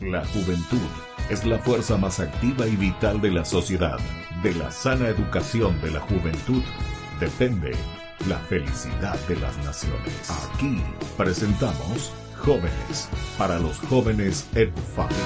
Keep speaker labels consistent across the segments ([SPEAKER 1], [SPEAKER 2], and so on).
[SPEAKER 1] La juventud es la fuerza más activa y vital de la sociedad. De la sana educación de la juventud depende la felicidad de las naciones. Aquí presentamos Jóvenes para los Jóvenes en Familia.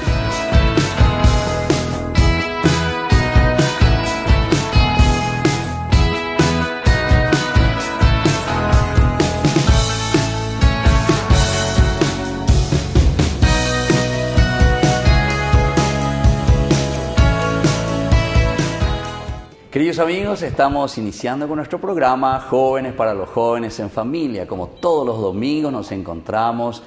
[SPEAKER 2] Queridos amigos, estamos iniciando con nuestro programa Jóvenes para los Jóvenes en Familia. Como todos los domingos nos encontramos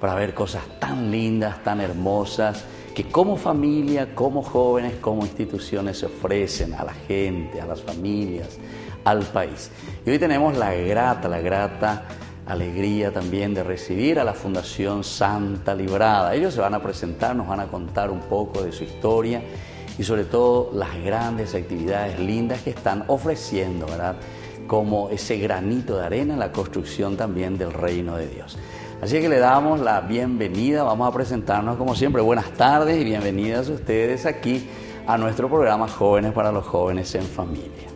[SPEAKER 2] para ver cosas tan lindas, tan hermosas, que como familia, como jóvenes, como instituciones se ofrecen a la gente, a las familias, al país. Y hoy tenemos la grata alegría también de recibir a la Fundación Santa Librada. Ellos se van a presentar, nos van a contar un poco de su historia y sobre todo las grandes actividades lindas que están ofreciendo, ¿verdad? Como ese granito de arena en la construcción también del reino de Dios. Así que le damos la bienvenida, vamos a presentarnos como siempre. Buenas tardes y bienvenidas ustedes aquí a nuestro programa Jóvenes para los Jóvenes en Familia.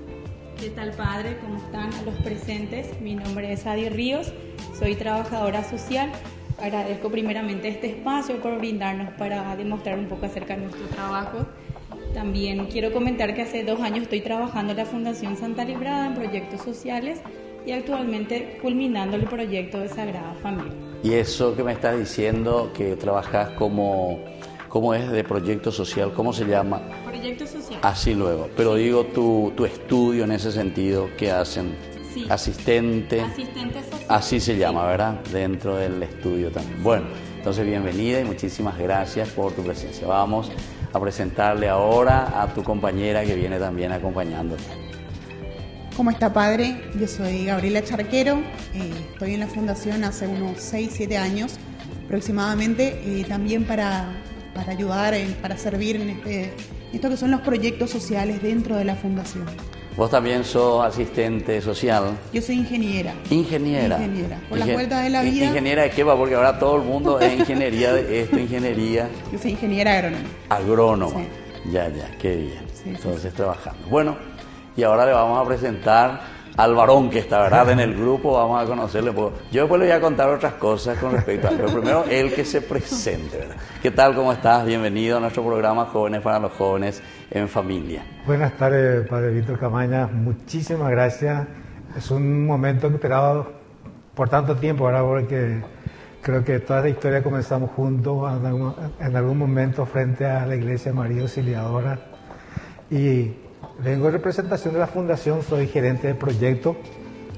[SPEAKER 3] ¿Qué tal, padre? ¿Cómo están a los presentes? Mi nombre es Adi Ríos, soy trabajadora social. Agradezco primeramente este espacio por brindarnos para demostrar un poco acerca de nuestro trabajo. También quiero comentar que hace 2 años estoy trabajando en la Fundación Santa Librada en proyectos sociales y actualmente culminando el proyecto de Sagrada Familia.
[SPEAKER 2] Y eso que me estás diciendo, que trabajas ¿cómo es de proyecto social? ¿Cómo se llama?
[SPEAKER 3] Proyecto social.
[SPEAKER 2] Así luego, pero sí. Digo tu estudio en ese sentido, ¿qué hacen?
[SPEAKER 3] Sí.
[SPEAKER 2] Asistente
[SPEAKER 3] social.
[SPEAKER 2] Así se llama, ¿verdad? Dentro del estudio también. Bueno, entonces bienvenida y muchísimas gracias por tu presencia. Vamos a presentarle ahora a tu compañera que viene también acompañándote.
[SPEAKER 4] ¿Cómo está, padre? Yo soy Gabriela Charquero, estoy en la fundación hace unos 6-7 años aproximadamente, también para ayudar, para servir en esto que son los proyectos sociales dentro de la fundación.
[SPEAKER 2] ¿Vos también sos asistente social?
[SPEAKER 4] Yo soy ingeniera.
[SPEAKER 2] ¿Ingeniera?
[SPEAKER 4] Por las vueltas de la vida.
[SPEAKER 2] ¿Ingeniera de qué va? Porque ahora todo el mundo es ingeniería de esto, ingeniería.
[SPEAKER 4] Yo soy ingeniera agrónoma.
[SPEAKER 2] Agrónoma.
[SPEAKER 4] Sí.
[SPEAKER 2] Ya, qué bien.
[SPEAKER 4] Sí,
[SPEAKER 2] entonces trabajando. Bueno, y ahora le vamos a presentar al varón que está, ¿verdad? En el grupo, vamos a conocerle. Yo después le voy a contar otras cosas con respecto a él, pero primero él que se presente, ¿verdad? ¿Qué tal? ¿Cómo estás? Bienvenido a nuestro programa Jóvenes para los Jóvenes en Familia.
[SPEAKER 5] Buenas tardes, padre Víctor Camaña. Muchísimas gracias. Es un momento esperado por tanto tiempo, ¿verdad? Porque creo que toda la historia comenzamos juntos en algún momento frente a la Iglesia María Auxiliadora. Y vengo en representación de la Fundación, soy gerente de proyecto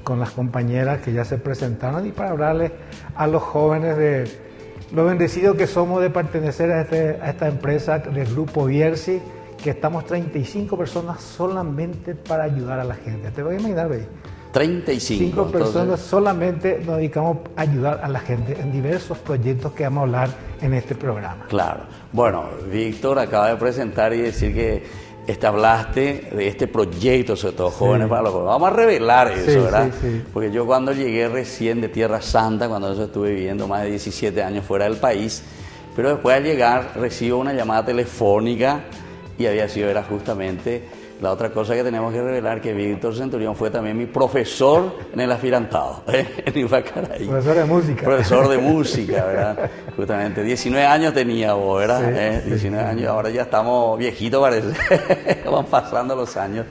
[SPEAKER 5] con las compañeras que ya se presentaron y para hablarles a los jóvenes de lo bendecidos que somos de pertenecer a esta empresa del Grupo Bierzi, que estamos 35 personas solamente para ayudar a la gente. ¿Te voy a imaginar, Bey?
[SPEAKER 2] 35
[SPEAKER 5] personas
[SPEAKER 2] entonces
[SPEAKER 5] solamente nos dedicamos a ayudar a la gente en diversos proyectos que vamos a hablar en este programa.
[SPEAKER 2] Claro. Bueno, Víctor acaba de presentar y decir que hablaste de este proyecto, sobre todo Jóvenes para los Jóvenes. Vamos a revelar eso, ¿verdad?
[SPEAKER 5] Sí.
[SPEAKER 2] Porque yo cuando llegué recién de Tierra Santa, cuando eso estuve viviendo más de 17 años fuera del país, pero después al llegar recibo una llamada telefónica y era justamente la otra cosa que tenemos que revelar, que Víctor Centurión fue también mi profesor en el aspirantado, en Ibacaraí.
[SPEAKER 5] Profesor de música.
[SPEAKER 2] Profesor de música, ¿verdad? Justamente, 19 años tenía vos, ¿verdad?
[SPEAKER 5] Sí,
[SPEAKER 2] 19 años, ahora ya estamos viejitos parece, van pasando los años,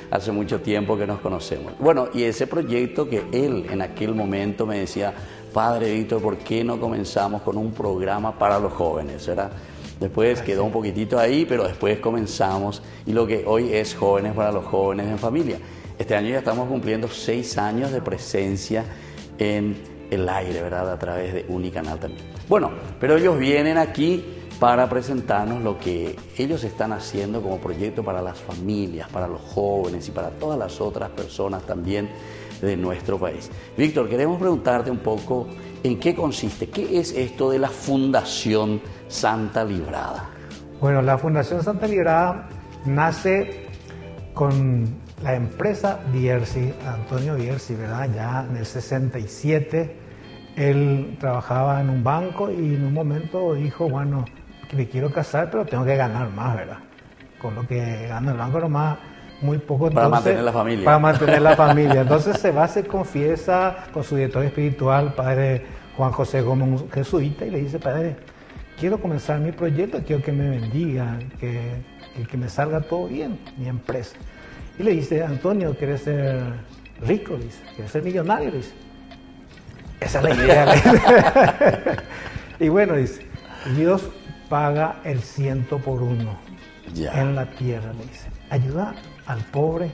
[SPEAKER 2] hace mucho tiempo que nos conocemos. Bueno, y ese proyecto que él en aquel momento me decía, padre Víctor, ¿por qué no comenzamos con un programa para los jóvenes, ¿verdad? Después quedó un poquitito ahí, pero después comenzamos y lo que hoy es Jóvenes para los Jóvenes en Familia. Este año ya estamos cumpliendo 6 años de presencia en el aire, ¿verdad? A través de Unicanal también. Bueno, pero ellos vienen aquí para presentarnos lo que ellos están haciendo como proyecto para las familias, para los jóvenes y para todas las otras personas también de nuestro país. Víctor, queremos preguntarte un poco en qué consiste, qué es esto de la Fundación Santa Librada.
[SPEAKER 5] Bueno, la Fundación Santa Librada nace con la empresa Bierzi, Antonio Bierzi, ¿verdad? Ya en el 67 él trabajaba en un banco y en un momento dijo, bueno, que me quiero casar, pero tengo que ganar más, ¿verdad? Con lo que gana el banco nomás, muy poco.
[SPEAKER 2] Para
[SPEAKER 5] entonces,
[SPEAKER 2] mantener la familia.
[SPEAKER 5] Para mantener la familia. Entonces se va, se confiesa con su director espiritual, padre Juan José Gómez, un jesuita, y le dice: padre, quiero comenzar mi proyecto, quiero que me bendiga, que me salga todo bien, mi empresa. Y le dice: Antonio, ¿quieres ser rico? Le dice, ¿quieres ser millonario? Le dice, esa es la idea. Y bueno, dice, Dios paga el 100 por 1 en la tierra, le dice. Ayuda al pobre,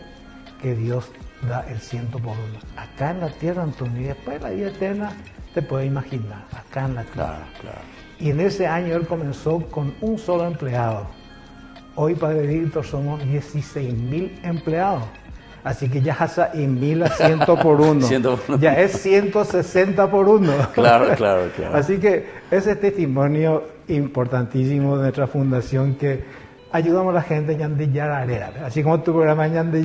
[SPEAKER 5] que Dios da el 100 por 1. Acá en la tierra, Antonio, y después la vida eterna, te puedes imaginar, acá en la tierra.
[SPEAKER 2] Claro.
[SPEAKER 5] Y en ese año él comenzó con un solo empleado. Hoy, Padre Víctor, somos 16.000 empleados. Así que ya es 1.000 a 100 por 1. Ya es 160 por 1.
[SPEAKER 2] Claro.
[SPEAKER 5] Así que ese testimonio importantísimo de nuestra fundación, que ayudamos a la gente en de Yararera. Así como tu programa en de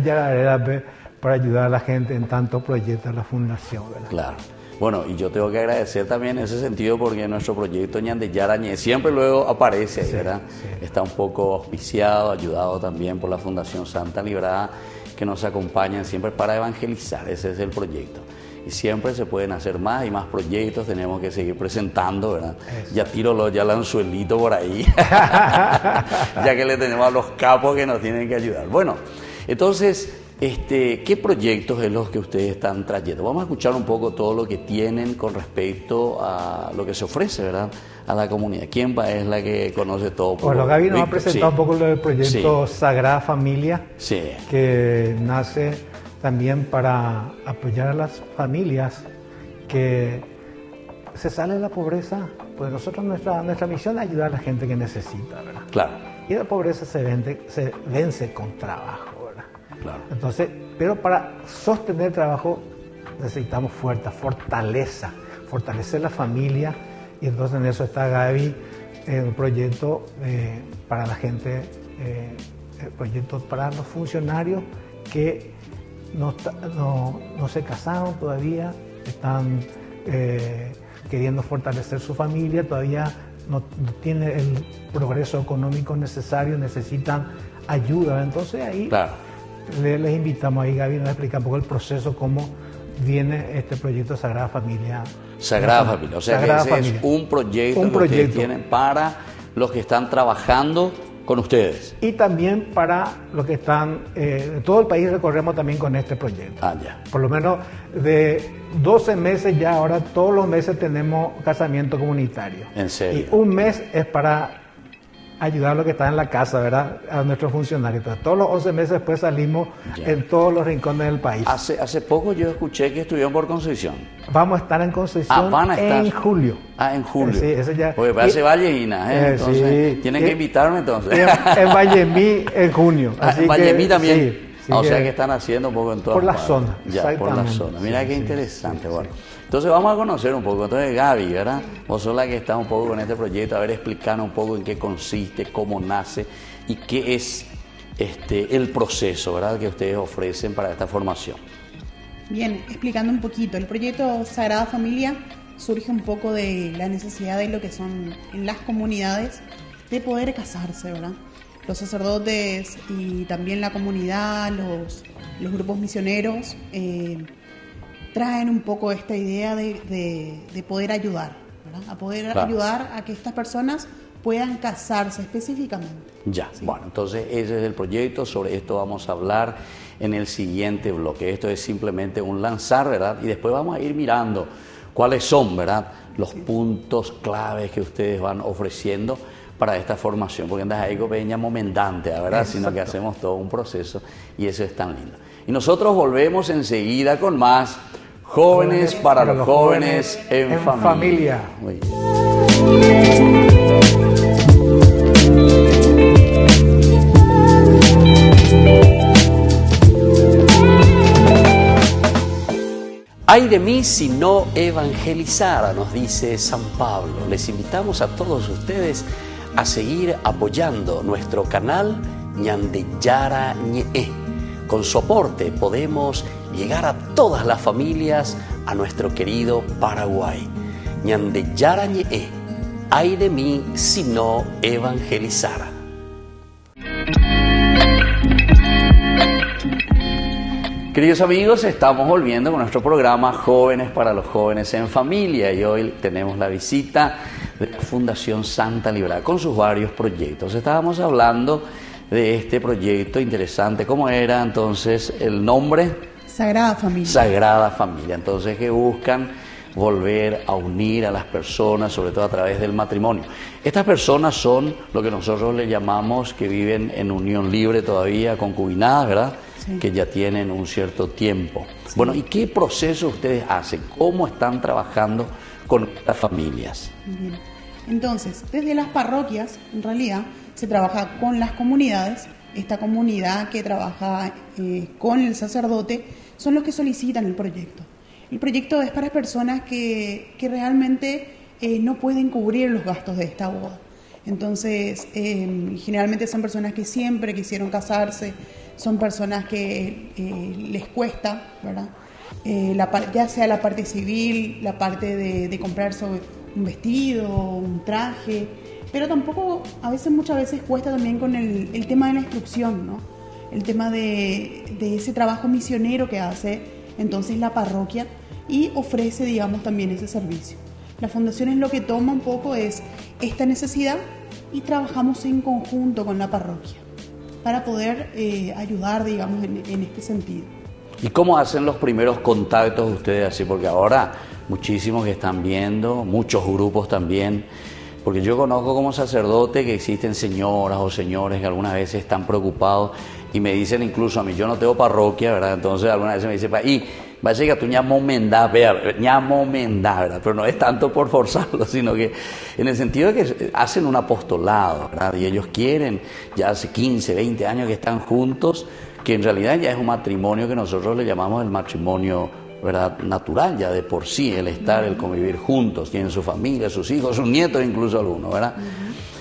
[SPEAKER 5] Yararera, para ayudar a la gente en tantos proyectos de la fundación, ¿verdad?
[SPEAKER 2] Claro. Bueno, y yo tengo que agradecer también en ese sentido, porque nuestro proyecto Ñande Yarañe siempre luego aparece ahí, ¿verdad? Sí. Está un poco auspiciado, ayudado también por la Fundación Santa Librada, que nos acompañan siempre para evangelizar. Ese es el proyecto. Y siempre se pueden hacer más y más proyectos, tenemos que seguir presentando, ¿verdad? Eso. Ya tiro ya el anzuelito por ahí, ya que le tenemos a los capos que nos tienen que ayudar. Bueno, entonces, ¿qué proyectos es los que ustedes están trayendo? Vamos a escuchar un poco todo lo que tienen con respecto a lo que se ofrece, ¿verdad?, a la comunidad. ¿Quién es la que conoce todo?
[SPEAKER 5] Bueno, Gaby nos ha presentado un poco el proyecto Sagrada Familia, que nace también para apoyar a las familias que se sale de la pobreza. Pues nosotros, nuestra misión es ayudar a la gente que necesita, ¿verdad? Claro. Y la pobreza se vence con trabajo, ¿verdad? Claro. Entonces, pero para sostener el trabajo necesitamos fortaleza, fortalecer la familia, y entonces en eso está Gaby, en un proyecto para la gente, proyectos para los funcionarios que no se casaron todavía, están queriendo fortalecer su familia, todavía no tiene el progreso económico necesario, necesitan ayuda. Entonces ahí les invitamos, ahí Gaby nos explica un poco el proceso, cómo viene este proyecto Sagrada Familia.
[SPEAKER 2] Sagrada Familia, o sea Sagrada que ese Familia. Es un proyecto que ustedes tienen para los que están trabajando con ustedes.
[SPEAKER 5] Y también para los que están, en todo el país recorremos también con este proyecto. Por lo menos de 12 meses ya, ahora todos los meses tenemos casamiento comunitario.
[SPEAKER 2] ¿En serio?
[SPEAKER 5] Y un mes es para ayudar a los que están en la casa, ¿verdad?, a nuestros funcionarios. Entonces, todos los 11 meses después salimos en todos los rincones del país.
[SPEAKER 2] Hace poco yo escuché que estuvieron por Concepción.
[SPEAKER 5] Vamos a estar en Concepción en julio.
[SPEAKER 2] En julio.
[SPEAKER 5] Sí, eso ya.
[SPEAKER 2] Porque parece Vallejina, entonces sí, tienen que invitarme entonces.
[SPEAKER 5] En Vallemí en junio.
[SPEAKER 2] En Vallemí también. Sí, o sea que están haciendo un poco en todas
[SPEAKER 5] por la zona.
[SPEAKER 2] Ya, por la zona. Mira qué interesante. Bueno, entonces vamos a conocer un poco. Entonces, Gaby, ¿verdad? Vos sos la que está un poco con este proyecto. A ver, explicarnos un poco en qué consiste, cómo nace y qué es el proceso, ¿verdad?, que ustedes ofrecen para esta formación.
[SPEAKER 4] Bien, explicando un poquito. El proyecto Sagrada Familia surge un poco de la necesidad de lo que son en las comunidades de poder casarse, ¿verdad? Los sacerdotes y también la comunidad, los grupos misioneros, traen un poco esta idea de poder ayudar, ¿verdad? A poder ayudar a que estas personas puedan casarse específicamente.
[SPEAKER 2] Ya, ¿sí? Bueno, entonces ese es el proyecto, sobre esto vamos a hablar en el siguiente bloque. Esto es simplemente un lanzar, ¿verdad? Y después vamos a ir mirando cuáles son, ¿verdad?, los puntos claves que ustedes van ofreciendo para esta formación, porque andas ahí con peña momentante, ¿verdad?, sino que hacemos todo un proceso y eso es tan lindo. Y nosotros volvemos enseguida con más Jóvenes para los jóvenes en familia. Muy bien. Ay de mí si no evangelizara, nos dice San Pablo. Les invitamos a todos ustedes a seguir apoyando nuestro canal Ñande Yarañe. Con su aporte podemos llegar a todas las familias, a nuestro querido Paraguay. Ñande Yarañe,
[SPEAKER 6] ay de mí si no evangelizara.
[SPEAKER 2] Queridos amigos, estamos volviendo con nuestro programa Jóvenes para los Jóvenes en Familia y hoy tenemos la visita de la Fundación Santa Librada con sus varios proyectos. Estábamos hablando de este proyecto interesante. ¿Cómo era entonces el nombre?
[SPEAKER 4] Sagrada Familia.
[SPEAKER 2] Sagrada Familia. Entonces, que buscan volver a unir a las personas, sobre todo a través del matrimonio. Estas personas son lo que nosotros le llamamos que viven en unión libre todavía, concubinadas, ¿verdad? Sí. Que ya tienen un cierto tiempo. Sí. Bueno, ¿y qué proceso ustedes hacen? ¿Cómo están trabajando con estas familias?
[SPEAKER 4] Bien. Entonces, desde las parroquias, en realidad, se trabaja con las comunidades. Esta comunidad que trabaja con el sacerdote son los que solicitan el proyecto. El proyecto es para personas que realmente no pueden cubrir los gastos de esta boda. Entonces, generalmente son personas que siempre quisieron casarse, son personas que les cuesta, ¿verdad? Ya sea la parte civil, la parte de comprarse un vestido, un traje, pero tampoco, muchas veces cuesta también con el tema de la instrucción, ¿no? El tema de ese trabajo misionero que hace entonces la parroquia y ofrece, digamos, también ese servicio. La fundación es lo que toma un poco es esta necesidad y trabajamos en conjunto con la parroquia para poder ayudar, digamos, en este sentido.
[SPEAKER 2] ¿Y cómo hacen los primeros contactos ustedes así? Porque ahora muchísimos que están viendo, muchos grupos también, porque yo conozco como sacerdote que existen señoras o señores que algunas veces están preocupados y me dicen incluso a mí, yo no tengo parroquia, ¿verdad? Entonces algunas veces me dicen, y va a ser que tú ñamo mendá, ¿verdad? Pero no es tanto por forzarlo, sino que en el sentido de que hacen un apostolado, ¿verdad? Y ellos quieren, ya hace 15, 20 años que están juntos, que en realidad ya es un matrimonio que nosotros le llamamos el matrimonio, ¿verdad? Natural, ya de por sí, el estar, el convivir juntos, tienen su familia, sus hijos, sus nietos, incluso algunos, ¿verdad?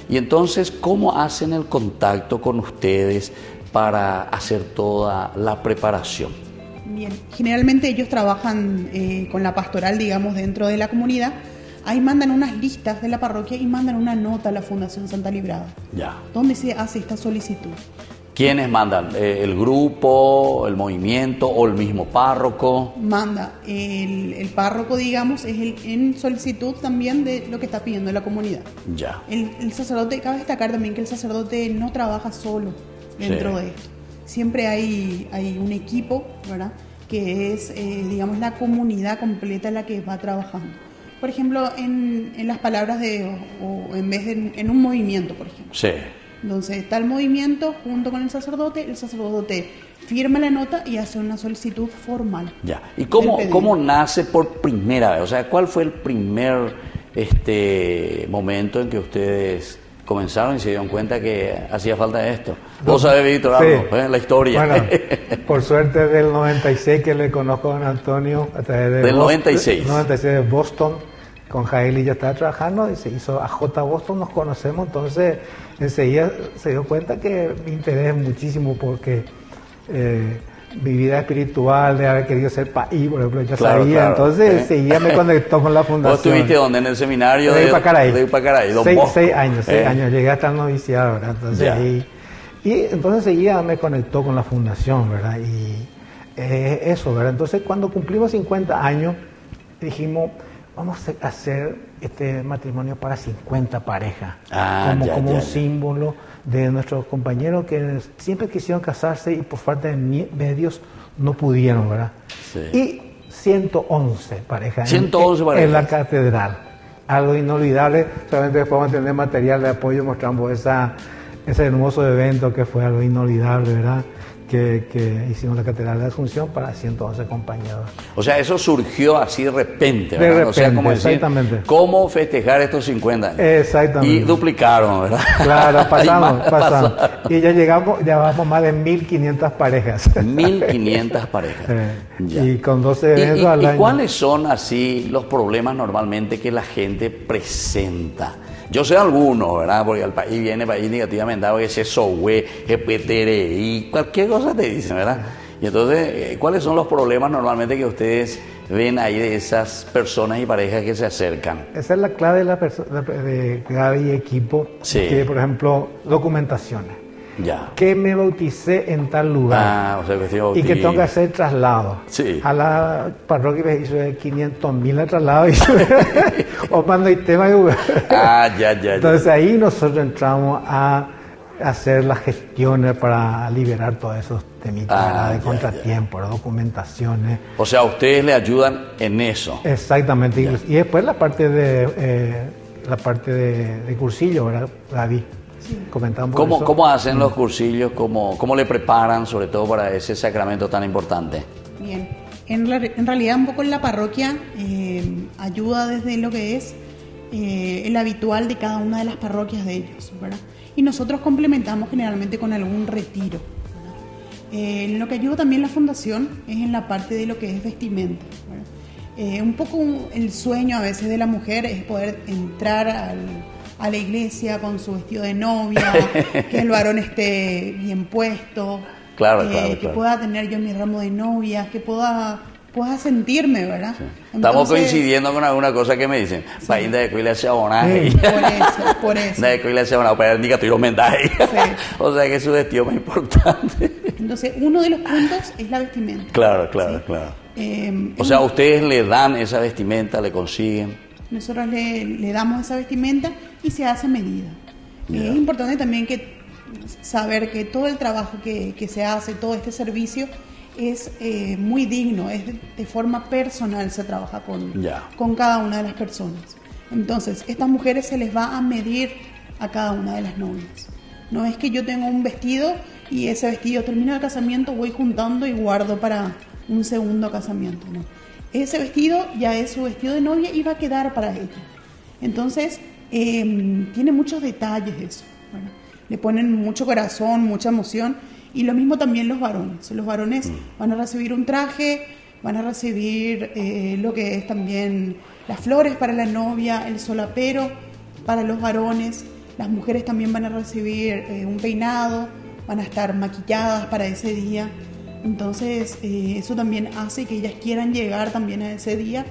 [SPEAKER 2] Y entonces, ¿cómo hacen el contacto con ustedes para hacer toda la preparación?
[SPEAKER 4] Bien, generalmente ellos trabajan con la pastoral, digamos, dentro de la comunidad. Ahí mandan unas listas de la parroquia y mandan una nota a la Fundación Santa Librada. Ya. Donde se hace esta solicitud.
[SPEAKER 2] ¿Quiénes mandan? ¿El grupo, el movimiento o el mismo párroco?
[SPEAKER 4] Manda. El párroco, digamos, es en solicitud también de lo que está pidiendo la comunidad. Ya. El sacerdote, cabe destacar también que el sacerdote no trabaja solo dentro de esto. Siempre hay un equipo, ¿verdad? Que es, digamos, la comunidad completa la que va trabajando. Por ejemplo, en las palabras o en vez de en un movimiento, por ejemplo. Sí. Entonces está el movimiento junto con el sacerdote firma la nota y hace una solicitud formal.
[SPEAKER 2] Ya. ¿Y cómo nace por primera vez? O sea, ¿cuál fue el primer momento en que ustedes comenzaron y se dieron cuenta que hacía falta esto? Vos sabés, Víctor, algo, la historia.
[SPEAKER 5] Bueno, por suerte del 96 que le conozco a don Antonio a través de
[SPEAKER 2] del 96
[SPEAKER 5] de Boston, con Jaeli ya estaba trabajando y se hizo AJ Boston, nos conocemos, entonces enseguida se dio cuenta que mi interés es muchísimo porque mi vida espiritual de haber querido ser país, por ejemplo, ya sabía, entonces enseguida me conectó con la fundación.
[SPEAKER 2] ¿Vos estuviste dónde? ¿En el seminario
[SPEAKER 5] de Ipacaraí?
[SPEAKER 2] De Ipacaraí,
[SPEAKER 5] seis años, llegué hasta el noviciado, ¿verdad? Entonces entonces enseguida me conectó con la fundación, ¿verdad? Y eso, ¿verdad? Entonces cuando cumplimos 50 años dijimos, vamos a hacer este matrimonio para 50 parejas, como un símbolo de nuestros compañeros que siempre quisieron casarse y por falta de medios no pudieron, ¿verdad? Sí. Y 111 parejas,
[SPEAKER 2] 111 parejas
[SPEAKER 5] en la catedral. Algo inolvidable, solamente podemos tener material de apoyo, mostramos ese hermoso evento que fue algo inolvidable, ¿verdad? Que hicimos la Catedral de la Asunción para 111 compañeros.
[SPEAKER 2] O sea, eso surgió así de repente, ¿verdad?
[SPEAKER 5] De repente,
[SPEAKER 2] o sea, como decir,
[SPEAKER 5] exactamente.
[SPEAKER 2] ¿Cómo festejar estos 50 años?
[SPEAKER 5] Exactamente.
[SPEAKER 2] Y duplicaron, ¿verdad?
[SPEAKER 5] Claro, pasamos. Y ya vamos más de 1.500 parejas.
[SPEAKER 2] 1.500 parejas.
[SPEAKER 5] Y con 12 eventos al año.
[SPEAKER 2] ¿Y cuáles son así los problemas normalmente que la gente presenta? Yo sé algunos, ¿verdad? Porque al país viene país negativamente, porque se sohue, y cualquier cosa te dicen, ¿verdad? Y entonces, ¿cuáles son los problemas normalmente que ustedes ven ahí de esas personas y parejas que se acercan?
[SPEAKER 5] Esa es la clave de Gaby y equipo,
[SPEAKER 2] Sí.
[SPEAKER 5] que por ejemplo, documentaciones.
[SPEAKER 2] Ya.
[SPEAKER 5] Que me bauticé en tal lugar.
[SPEAKER 2] Ah, o sea, cuestión
[SPEAKER 5] Y que tengo que hacer traslado.
[SPEAKER 2] Sí.
[SPEAKER 5] A la parroquia me hizo de 500.000 el traslado. O mando el tema de
[SPEAKER 2] Ah, ya.
[SPEAKER 5] Entonces ahí nosotros entramos a hacer las gestiones para liberar todos esos temitas, ¿verdad? De contratiempo, de documentaciones.
[SPEAKER 2] O sea, ustedes le ayudan en eso.
[SPEAKER 5] Exactamente. Y después la parte de cursillo, ¿verdad, Gaby? Comentamos por eso.
[SPEAKER 2] ¿Cómo hacen los cursillos? ¿Cómo le preparan, sobre todo para ese sacramento tan importante?
[SPEAKER 4] Bien, en realidad un poco en la parroquia ayuda desde lo que es el habitual de cada una de las parroquias de ellos, ¿verdad? Y nosotros complementamos generalmente con algún retiro, ¿verdad? En lo que ayuda también la fundación es en la parte de lo que es vestimenta, ¿verdad? Un poco el sueño a veces de la mujer es poder entrar a la iglesia con su vestido de novia, que el varón esté bien puesto,
[SPEAKER 2] Claro.
[SPEAKER 4] que pueda tener yo mi ramo de novia, que pueda sentirme, ¿verdad?
[SPEAKER 2] Sí. Estamos
[SPEAKER 4] Entonces,
[SPEAKER 2] coincidiendo con alguna cosa que me dicen. País de cuila se abonaje.
[SPEAKER 4] por eso.
[SPEAKER 2] De cuila se abonaje, pero indica tu mendaje. O sea que su vestido es más importante.
[SPEAKER 4] Entonces, uno de los puntos es la vestimenta.
[SPEAKER 2] Claro. O sea, ustedes le dan esa vestimenta, le consiguen.
[SPEAKER 4] Nosotros le damos esa vestimenta y se hace a medida.
[SPEAKER 2] Ya.
[SPEAKER 4] Es importante también saber que todo el trabajo que se hace, todo este servicio, es muy digno, es de forma personal, se trabaja con cada una de las personas. Entonces, estas mujeres se les va a medir a cada una de las novias. No es que yo tengo un vestido y ese vestido termino el casamiento, voy juntando y guardo para un segundo casamiento, no. Ese vestido ya es su vestido de novia y va a quedar para ella. Entonces, tiene muchos detalles eso, ¿verdad? Le ponen mucho corazón, mucha emoción. Y lo mismo también los varones. Los varones van a recibir un traje, van a recibir lo que es también las flores para la novia, el solapero para los varones. Las mujeres también van a recibir un peinado, van a estar maquilladas para ese día. Entonces, eso también hace que ellas quieran llegar también a ese día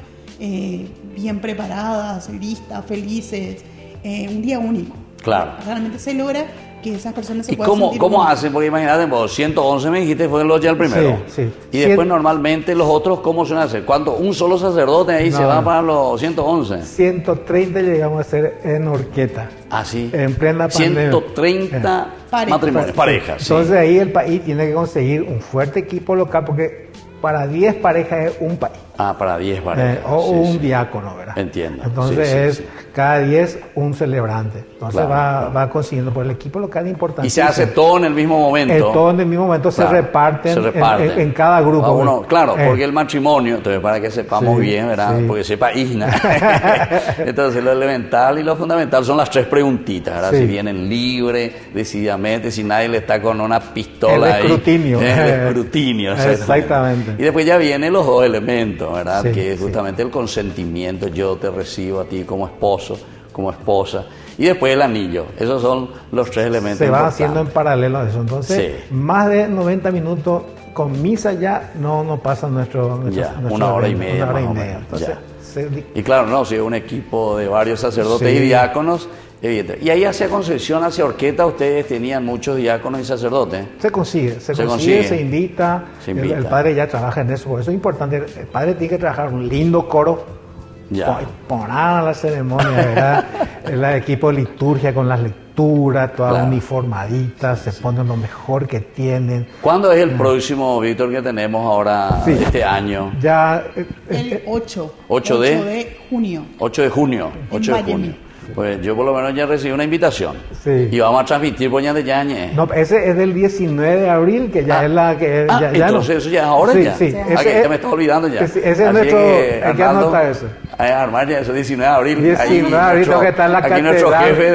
[SPEAKER 4] bien preparadas, listas, felices, un día único.
[SPEAKER 2] Claro.
[SPEAKER 4] Realmente se logra que esas personas se
[SPEAKER 2] ¿Y
[SPEAKER 4] puedan sentir
[SPEAKER 2] cómo
[SPEAKER 4] únicas.
[SPEAKER 2] hacen? Porque imagínate, vos 111 me dijiste, fue ya el primero.
[SPEAKER 5] Sí.
[SPEAKER 2] Y después normalmente los otros, ¿cómo se van a hacer? ¿Cuánto? ¿Un solo sacerdote ahí se va para los 111?
[SPEAKER 5] 130 llegamos a hacer en Orqueta.
[SPEAKER 2] Ah, sí.
[SPEAKER 5] En plena pandemia.
[SPEAKER 2] 130 matrimonios, parejas. Sí.
[SPEAKER 5] Entonces ahí el país tiene que conseguir un fuerte equipo local porque para 10 parejas es un país.
[SPEAKER 2] Ah, para 10 parejas.
[SPEAKER 5] O
[SPEAKER 2] sí,
[SPEAKER 5] un
[SPEAKER 2] sí.
[SPEAKER 5] diácono, ¿verdad?
[SPEAKER 2] Entiendo.
[SPEAKER 5] Entonces
[SPEAKER 2] Sí.
[SPEAKER 5] cada 10 un celebrante. Entonces
[SPEAKER 2] Claro.
[SPEAKER 5] va consiguiendo por el equipo local importante.
[SPEAKER 2] Y se hace todo en el mismo momento.
[SPEAKER 5] Todo en el mismo momento
[SPEAKER 2] Claro,
[SPEAKER 5] se reparten,
[SPEAKER 2] se reparten.
[SPEAKER 5] En cada grupo.
[SPEAKER 2] A uno, claro,
[SPEAKER 5] Eh.
[SPEAKER 2] porque el matrimonio, entonces para que sepamos
[SPEAKER 5] Sí,
[SPEAKER 2] bien, ¿verdad?
[SPEAKER 5] sí.
[SPEAKER 2] Porque sepa Isna. Entonces lo elemental y lo fundamental son las 3 preguntitas, ¿verdad?
[SPEAKER 5] Sí.
[SPEAKER 2] Si vienen libre, decididamente, si nadie le está con una pistola
[SPEAKER 5] El escrutinio.
[SPEAKER 2] ahí. El escrutinio.
[SPEAKER 5] Exactamente.
[SPEAKER 2] Y después ya vienen los 2 elementos, ¿verdad?
[SPEAKER 5] Sí,
[SPEAKER 2] Que es
[SPEAKER 5] sí.
[SPEAKER 2] justamente el consentimiento, yo te recibo a ti como esposo, como esposa. Y después el anillo. Esos son los 3 elementos
[SPEAKER 5] Se va
[SPEAKER 2] importantes.
[SPEAKER 5] haciendo en paralelo a eso. Entonces,
[SPEAKER 2] Sí.
[SPEAKER 5] más de 90 minutos con misa ya no pasa nuestro
[SPEAKER 2] Ya,
[SPEAKER 5] nuestro
[SPEAKER 2] una hora y
[SPEAKER 5] evento,
[SPEAKER 2] media
[SPEAKER 5] Una hora y
[SPEAKER 2] más o
[SPEAKER 5] media.
[SPEAKER 2] menos,
[SPEAKER 5] Entonces,
[SPEAKER 2] Y claro, no, si es un equipo de varios sacerdotes
[SPEAKER 5] Sí.
[SPEAKER 2] y diáconos, evidente. Y ahí hacia Concepción, hacia Orqueta, ustedes tenían muchos diáconos y sacerdotes.
[SPEAKER 5] se consigue,
[SPEAKER 2] consigue.
[SPEAKER 5] se invita.
[SPEAKER 2] Se invita.
[SPEAKER 5] El padre ya trabaja en eso. Por eso es importante. El padre tiene que trabajar un lindo coro.
[SPEAKER 2] Ya.
[SPEAKER 5] Poner a la ceremonia, ¿verdad? El equipo de liturgia con las lecturas, todas
[SPEAKER 2] Claro.
[SPEAKER 5] uniformaditas, se ponen lo mejor que tienen.
[SPEAKER 2] ¿Cuándo es el próximo, Víctor, que tenemos ahora
[SPEAKER 5] Sí.
[SPEAKER 2] este año?
[SPEAKER 5] Ya
[SPEAKER 4] El 8.
[SPEAKER 2] 8
[SPEAKER 4] de junio.
[SPEAKER 2] 8 de junio. 8 de
[SPEAKER 4] Vallenar.
[SPEAKER 2] junio. Pues yo por lo menos ya recibí una invitación.
[SPEAKER 5] Sí.
[SPEAKER 2] Y vamos a transmitir por de Yañez.
[SPEAKER 5] no, ese es del 19 de abril, que ya es la que ya
[SPEAKER 2] entonces
[SPEAKER 5] no.
[SPEAKER 2] eso ya es ahora
[SPEAKER 5] Sí,
[SPEAKER 2] ya.
[SPEAKER 5] sí.
[SPEAKER 2] Ah, que ya me estaba olvidando ya.
[SPEAKER 5] Ese es
[SPEAKER 2] Así
[SPEAKER 5] nuestro,
[SPEAKER 2] que,
[SPEAKER 5] hay que
[SPEAKER 2] Arnaldo,
[SPEAKER 5] anotar eso.
[SPEAKER 2] hay que armar ya eso, 19 de abril.
[SPEAKER 5] 19 de abril tengo que estar en la
[SPEAKER 2] aquí
[SPEAKER 5] catedral.
[SPEAKER 2] nuestro jefe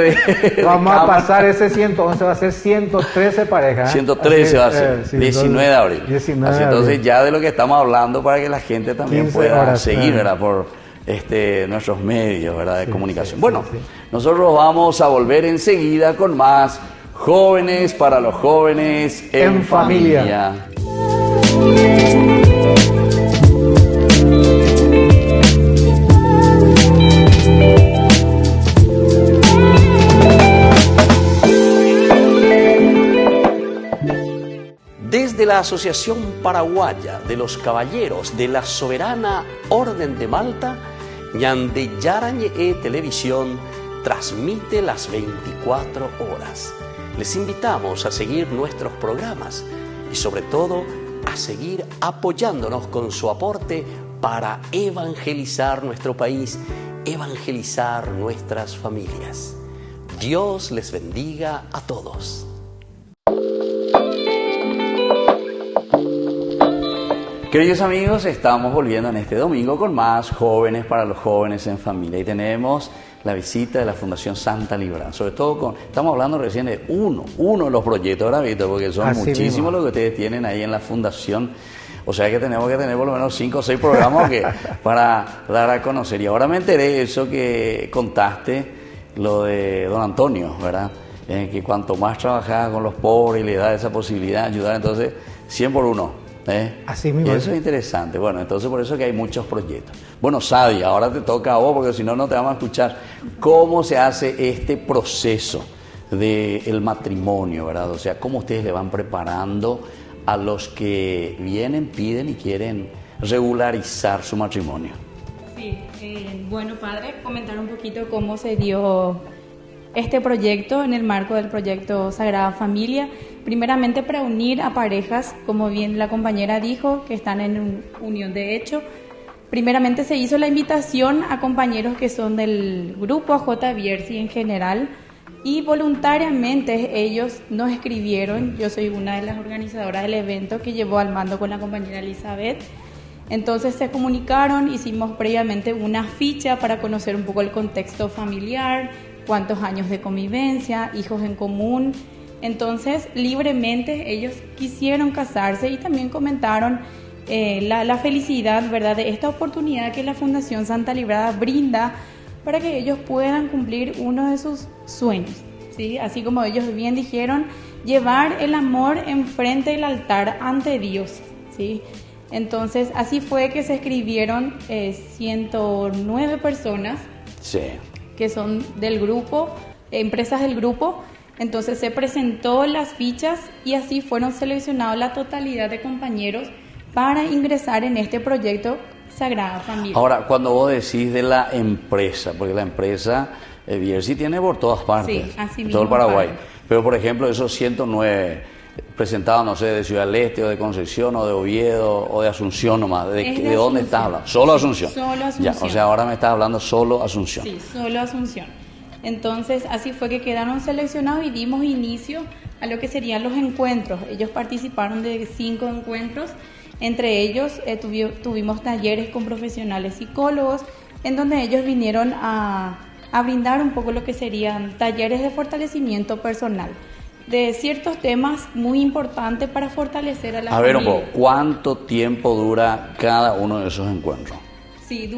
[SPEAKER 2] de
[SPEAKER 5] Vamos a
[SPEAKER 2] cámara.
[SPEAKER 5] pasar ese 111, va a ser 113 parejas. ¿eh?
[SPEAKER 2] 113 va a ser,
[SPEAKER 5] sí,
[SPEAKER 2] 19 de abril.
[SPEAKER 5] 19
[SPEAKER 2] Así,
[SPEAKER 5] de abril.
[SPEAKER 2] entonces ya de lo que estamos hablando para que la gente también
[SPEAKER 5] 15
[SPEAKER 2] pueda
[SPEAKER 5] horas,
[SPEAKER 2] seguir,
[SPEAKER 5] claro.
[SPEAKER 2] ¿verdad? Por nuestros medios, ¿verdad? De comunicación.
[SPEAKER 5] sí,
[SPEAKER 2] Bueno,
[SPEAKER 5] sí.
[SPEAKER 2] nosotros vamos a volver enseguida con más Jóvenes para los Jóvenes en
[SPEAKER 5] En familia.
[SPEAKER 2] familia.
[SPEAKER 6] Desde la Asociación Paraguaya de los Caballeros de la Soberana Orden de Malta, Ñande Yarañe Televisión transmite las 24 horas. Les invitamos a seguir nuestros programas y sobre todo a seguir apoyándonos con su aporte para evangelizar nuestro país, evangelizar nuestras familias. Dios les bendiga a todos.
[SPEAKER 2] Queridos amigos, estamos volviendo en este domingo con más Jóvenes para los Jóvenes en Familia y tenemos la visita de la Fundación Santa Librada, sobre todo estamos hablando recién de uno de los proyectos, ¿verdad, Víctor? Porque son
[SPEAKER 5] Así
[SPEAKER 2] muchísimos
[SPEAKER 5] mismo.
[SPEAKER 2] los que ustedes tienen ahí en la Fundación, o sea que tenemos que tener por lo menos 5 o 6 programas para dar a conocer. Y ahora me enteré de eso que contaste, lo de don Antonio, ¿verdad? Que cuanto más trabajaba con los pobres y le da esa posibilidad de ayudar, entonces 100 por 1.
[SPEAKER 5] Así mismo.
[SPEAKER 2] Y eso es interesante. Bueno, entonces por eso que hay muchos proyectos. Bueno, Sadia, ahora te toca a vos porque si no, no te vamos a escuchar. ¿Cómo se hace este proceso del matrimonio, verdad? O sea, ¿cómo ustedes le van preparando a los que vienen, piden y quieren regularizar su matrimonio?
[SPEAKER 3] Sí, bueno, padre, comentar un poquito cómo se dio este proyecto en el marco del proyecto Sagrada Familia. Primeramente para unir a parejas, como bien la compañera dijo, que están en unión de hecho. Primeramente se hizo la invitación a compañeros que son del grupo AJ Bierzi en general y voluntariamente ellos nos escribieron. Yo soy una de las organizadoras del evento que llevó al mando con la compañera Elizabeth. Entonces se comunicaron, hicimos previamente una ficha para conocer un poco el contexto familiar, cuántos años de convivencia, hijos en común. Entonces, libremente ellos quisieron casarse y también comentaron la felicidad, ¿verdad?, de esta oportunidad que la Fundación Santa Librada brinda para que ellos puedan cumplir uno de sus sueños, ¿sí? Así como ellos bien dijeron, llevar el amor enfrente del altar ante Dios, ¿sí? Entonces, así fue que se escribieron 109 personas,
[SPEAKER 2] Sí.
[SPEAKER 3] que son del grupo, empresas del grupo. Entonces se presentó las fichas y así fueron seleccionados la totalidad de compañeros para ingresar en este proyecto Sagrada Familia.
[SPEAKER 2] Ahora, cuando vos decís de la empresa, porque la empresa Bierzi tiene por todas partes,
[SPEAKER 3] Sí, así
[SPEAKER 2] en
[SPEAKER 3] mismo,
[SPEAKER 2] todo el Paraguay,
[SPEAKER 3] padre.
[SPEAKER 2] pero por ejemplo esos 109 presentados, no sé, de Ciudad del Este o de Concepción o de Oviedo o de Asunción nomás, ¿de
[SPEAKER 3] Es de
[SPEAKER 2] dónde
[SPEAKER 3] Asunción.
[SPEAKER 2] estás hablando? Solo Asunción.
[SPEAKER 3] Solo Asunción.
[SPEAKER 2] Ya, o sea, ahora me estás hablando solo Asunción.
[SPEAKER 3] Sí, solo Asunción. Entonces, así fue que quedaron seleccionados y dimos inicio a lo que serían los encuentros. Ellos participaron de 5 encuentros. Entre ellos tuvimos talleres con profesionales psicólogos, en donde ellos vinieron a brindar un poco lo que serían talleres de fortalecimiento personal, de ciertos temas muy importantes para fortalecer a la
[SPEAKER 2] A ver un
[SPEAKER 3] familia.
[SPEAKER 2] poco, ¿cuánto tiempo dura cada uno de esos encuentros?
[SPEAKER 3] Sí,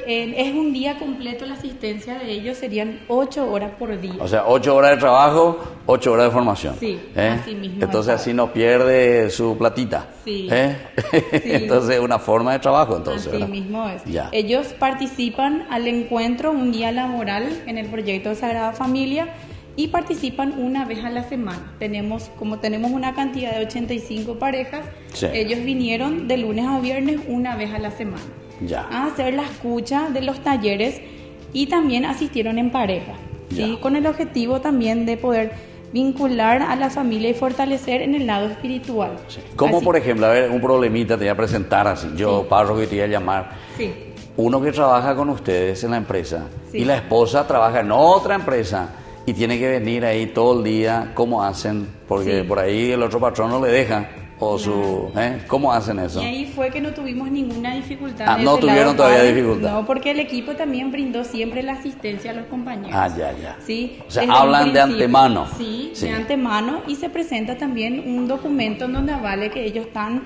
[SPEAKER 3] es un día completo la asistencia de ellos, serían 8 horas por día.
[SPEAKER 2] O sea, 8 horas de trabajo, 8 horas de formación.
[SPEAKER 3] Sí, así mismo
[SPEAKER 2] Entonces
[SPEAKER 3] es.
[SPEAKER 2] así no pierde su platita.
[SPEAKER 3] Sí. Sí.
[SPEAKER 2] Entonces es una forma de trabajo, entonces.
[SPEAKER 3] Así
[SPEAKER 2] ¿verdad?
[SPEAKER 3] mismo es.
[SPEAKER 2] Ya.
[SPEAKER 3] Ellos participan al encuentro un día laboral en el proyecto Sagrada Familia y participan una vez a la semana. Como tenemos una cantidad de 85 parejas,
[SPEAKER 2] Sí.
[SPEAKER 3] ellos vinieron de lunes a viernes una vez a la semana
[SPEAKER 2] Ya.
[SPEAKER 3] a hacer la escucha de los talleres y también asistieron en pareja, ¿sí?
[SPEAKER 2] Ya.
[SPEAKER 3] Con el objetivo también de poder vincular a la familia y fortalecer en el lado espiritual.
[SPEAKER 2] Sí. Como
[SPEAKER 3] Así-
[SPEAKER 2] por ejemplo, a ver, un problemita te voy a presentar así. Yo,
[SPEAKER 3] Sí.
[SPEAKER 2] párroco, que te voy a llamar.
[SPEAKER 3] Sí.
[SPEAKER 2] Uno que trabaja con ustedes en la empresa
[SPEAKER 3] Sí.
[SPEAKER 2] y la esposa trabaja en otra empresa y tiene que venir ahí todo el día, ¿cómo hacen? Porque
[SPEAKER 3] Sí.
[SPEAKER 2] por ahí el otro patrón no le deja. O ¿cómo hacen eso?
[SPEAKER 3] Y ahí fue que no tuvimos ninguna dificultad.
[SPEAKER 2] Ah,
[SPEAKER 3] de
[SPEAKER 2] no
[SPEAKER 3] ese
[SPEAKER 2] tuvieron
[SPEAKER 3] lado,
[SPEAKER 2] todavía
[SPEAKER 3] padre.
[SPEAKER 2] dificultad.
[SPEAKER 3] No, porque el equipo también brindó siempre la asistencia a los compañeros.
[SPEAKER 2] Ah, ya.
[SPEAKER 3] Sí,
[SPEAKER 2] O sea,
[SPEAKER 3] desde un
[SPEAKER 2] hablan de
[SPEAKER 3] principio.
[SPEAKER 2] antemano.
[SPEAKER 3] Sí,
[SPEAKER 2] Sí.
[SPEAKER 3] de antemano, y se presenta también un documento en donde avale que ellos están